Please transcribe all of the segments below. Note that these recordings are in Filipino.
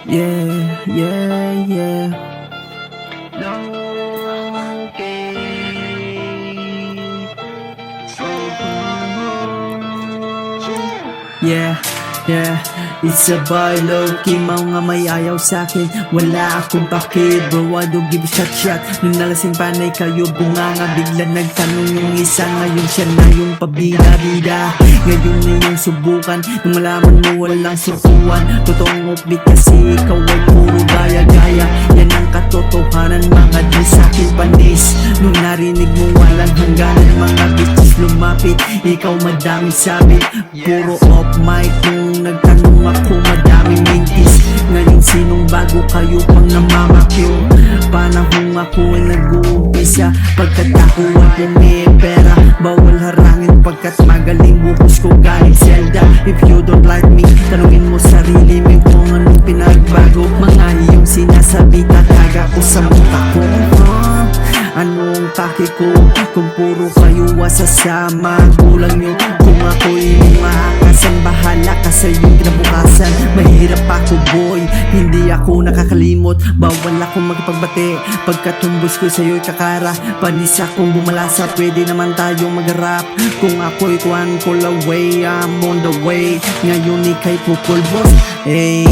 Yeah, yeah, yeah. Yeah, yeah, it's a boy low-key. Mga may ayaw sa'kin, wala akong pake. Bro, I don't give a shot. Nung nalasing panay kayo, bunganga. Bigla nagtanong yung isa, ngayon siya na yung pabida-bida. Ngayon na yung subukan, nung malaman mo walang sukuan. Totoong upbeat kasi ikaw ay puro gaya-gaya. Yan ang katotohanan, mga di sa'kin panis. Nung narinig mo walang hangganan, mga bitches lumapit. Ikaw madaming sabit, puro off mic. Nung nagtanong ako, madaming mintis. Ngayon sinong bago kayo pang namamakyo? Panahong ako ay nag-uumpisa, pagkat ako ay may pera. Bawal harangin pagkat magaling buhos ko galing Zelda. If you don't like me, tanungin mo sarili mo kung anong pinagbago. Mga iyong sinasabi, tataga ko sa mukha ko. Anong pake ko kung puro kayo asasama? Gulang nyo kung ako'y umakasan. Bahala ka sa iyong kinabukasan. Mahirap ako boy, hindi ako nakakalimot. Bawal ako magpagbate pagkat tumbos ko sa'yo'y kakara. Panis akong bumalasa, pwede naman tayong mag-rap. Kung ako'y one call away, I'm on the way. Ngayon ika'y pupulbos. Hey,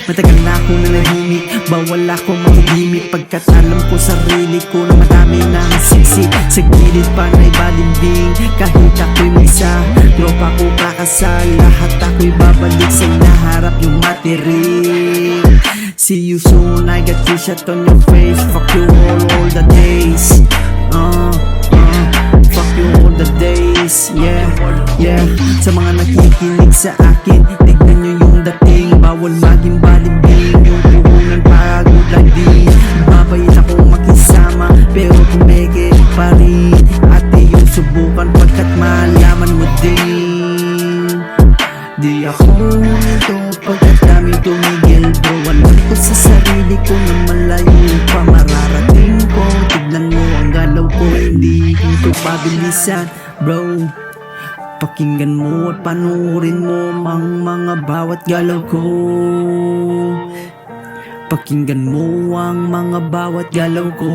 matagal na akong nanahimik. Bawal ako makigimik pagkat alam ko sarili ko na madami na siksi. Sa gilid pa na'y balimbing, kahit ako'y may isa. Tropa ko kakasal, lahat ako'y babalik sa naharap yung matirik. See you soon, I got you shot on your face. Fuck you all the days. Fuck you all the days. Yeah, yeah. Sa mga nakikinig sa akin, tignan nyo yung dating. Bawal maging balimbing, yung puhunan pagod lang din. Babayin akong makisama, pero pumeke pa rin. Ate yung subukan pagkat malaman mo din. Di ako nito pagkat dami tumigil. Bro, alam ko sa sarili ko na malayo pa mararating ko. Tignan mo ang galaw ko, hindi ito pabilisan. Bro, pakinggan mo at panurin mo ang mga bawat galaw ko. Pakinggan mo ang mga bawat galaw ko.